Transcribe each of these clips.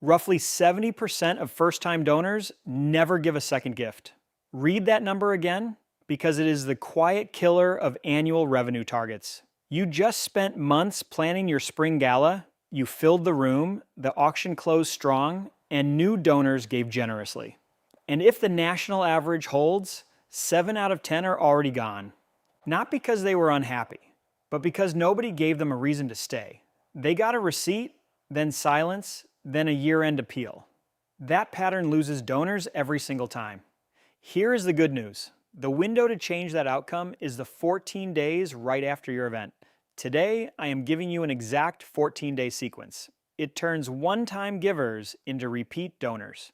Roughly 70% of first-time donors never give a second gift. Read that number again, because it is the quiet killer of annual revenue targets. You just spent months planning your spring gala, you filled the room, the auction closed strong, and new donors gave generously. And if the national average holds, 7 out of 10 are already gone. Not because they were unhappy, but because nobody gave them a reason to stay. They got a receipt, then silence, then a year-end appeal. That pattern loses donors every single time. Here is the good news. The window to change that outcome is the 14 days right after your event. Today, I am giving you an exact 14-day sequence. It turns one-time givers into repeat donors.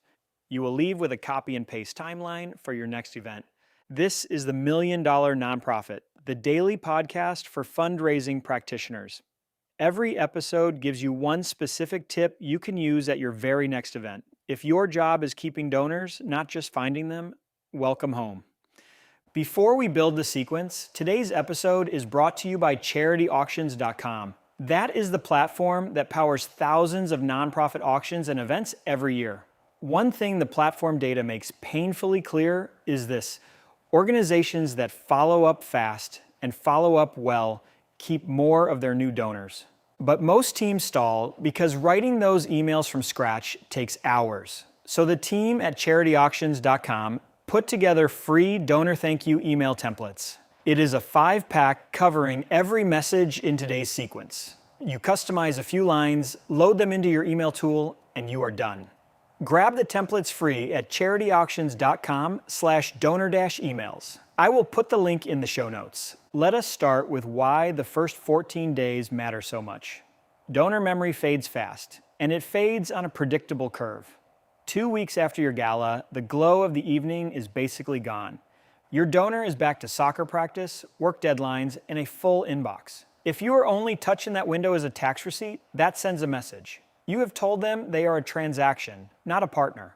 You will leave with a copy and paste timeline for your next event. This is the $1 Million Nonprofit, the daily podcast for fundraising practitioners. Every episode gives you one specific tip you can use at your very next event. If your job is keeping donors, not just finding them, welcome home. Before we build the sequence, today's episode is brought to you by charityauctions.com. That is the platform that powers thousands of nonprofit auctions and events every year. One thing the platform data makes painfully clear is this: organizations that follow up fast and follow up well keep more of their new donors. But most teams stall because writing those emails from scratch takes hours. So the team at charityauctions.com put together free donor thank you email templates. It is a 5-pack covering every message in today's sequence. You customize a few lines, load them into your email tool, and you are done. Grab the templates free at charityauctions.com/donor-emails. I will put the link in the show notes. Let us start with why the first 14 days matter so much. Donor memory fades fast, and it fades on a predictable curve. 2 weeks after your gala, the glow of the evening is basically gone. Your donor is back to soccer practice, work deadlines, and a full inbox. If you are only touching that window as a tax receipt, that sends a message. You have told them they are a transaction, not a partner.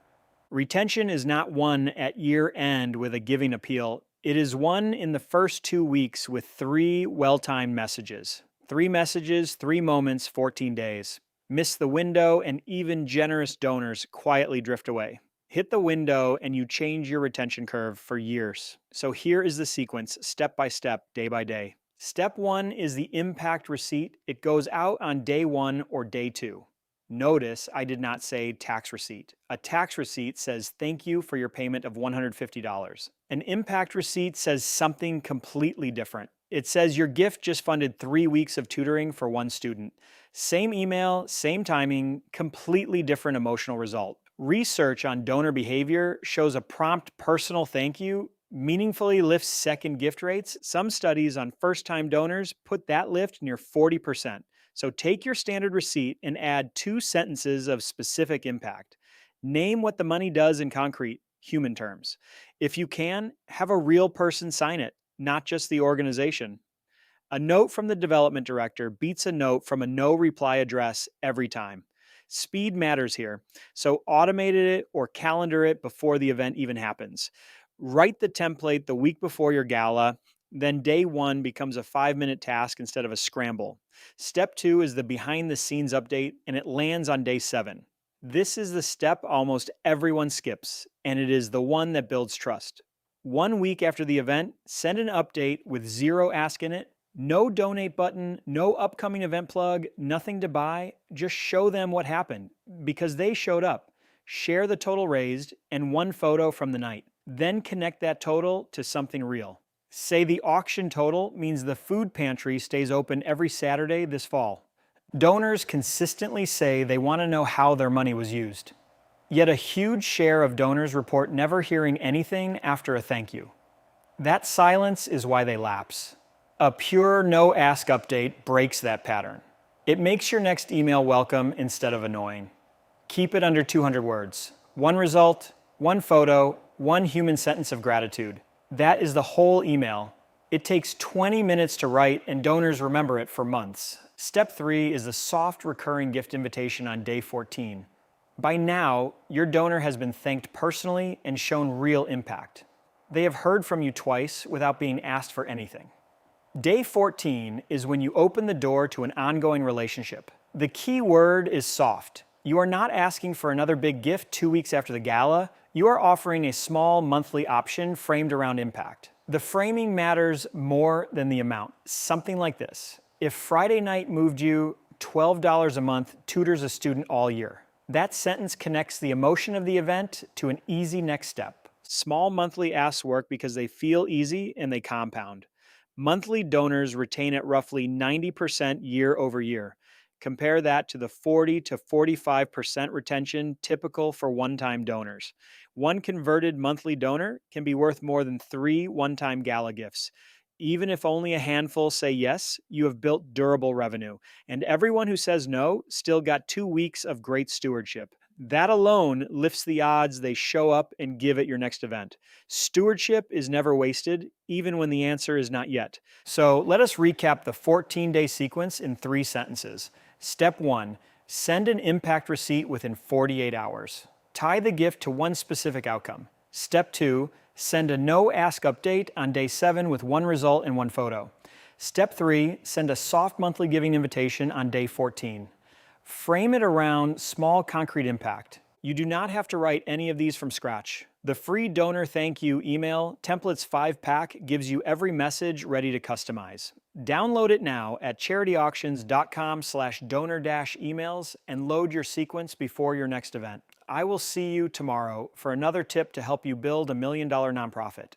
Retention is not won at year end with a giving appeal. It is won in the first 2 weeks with 3 well-timed messages. 3 messages, 3 moments, 14 days. Miss the window, and even generous donors quietly drift away. Hit the window and you change your retention curve for years. So here is the sequence, step by step, day by day. Step 1 is the impact receipt. It goes out on day 1 or day 2. Notice I did not say tax receipt. A tax receipt says thank you for your payment of $150. An impact receipt says something completely different. It says your gift just funded 3 weeks of tutoring for 1 student. Same email, same timing, completely different emotional result. Research on donor behavior shows a prompt personal thank you meaningfully lifts second gift rates. Some studies on first-time donors put that lift near 40%. So take your standard receipt and add 2 sentences of specific impact. Name what the money does in concrete, human terms. If you can, have a real person sign it, not just the organization. A note from the development director beats a note from a no reply address every time. Speed matters here, so automate it or calendar it before the event even happens. Write the template the week before your gala, then day 1 becomes a 5-minute task instead of a scramble. Step 2 is the behind the scenes update, and it lands on day 7. This is the step almost everyone skips, and it is the one that builds trust. 1 week after the event, send an update with 0 ask in it, no donate button, no upcoming event plug, nothing to buy. Just show them what happened because they showed up. Share the total raised and 1 photo from the night. Then connect that total to something real. Say the auction total means the food pantry stays open every Saturday this fall. Donors consistently say they want to know how their money was used. Yet a huge share of donors report never hearing anything after a thank you. That silence is why they lapse. A pure no-ask update breaks that pattern. It makes your next email welcome instead of annoying. Keep it under 200 words. 1 result, 1 photo, 1 human sentence of gratitude. That is the whole email. It takes 20 minutes to write and donors remember it for months. Step 3 is the soft recurring gift invitation on day 14. By now, your donor has been thanked personally and shown real impact. They have heard from you twice without being asked for anything. Day 14 is when you open the door to an ongoing relationship. The key word is soft. You are not asking for another big gift 2 weeks after the gala. You are offering a small monthly option framed around impact. The framing matters more than the amount. Something like this. If Friday night moved you $12 a month, tutors a student all year. That sentence connects the emotion of the event to an easy next step. Small monthly asks work because they feel easy and they compound. Monthly donors retain at roughly 90% year over year. Compare that to the 40 to 45% retention typical for one-time donors. One converted monthly donor can be worth more than 3 one-time gala gifts. Even if only a handful say yes, you have built durable revenue. And everyone who says no still got 2 weeks of great stewardship. That alone lifts the odds they show up and give at your next event. Stewardship is never wasted, even when the answer is not yet. So let us recap the 14-day sequence in 3 sentences. Step 1, send an impact receipt within 48 hours. Tie the gift to one specific outcome. Step 2, send a no-ask update on day 7 with 1 result and 1 photo. Step 3, send a soft monthly giving invitation on day 14. Frame it around small concrete impact. You do not have to write any of these from scratch. The free donor thank you email, Templates 5-pack, gives you every message ready to customize. Download it now at charityauctions.com/donor-emails and load your sequence before your next event. I will see you tomorrow for another tip to help you build $1 million nonprofit.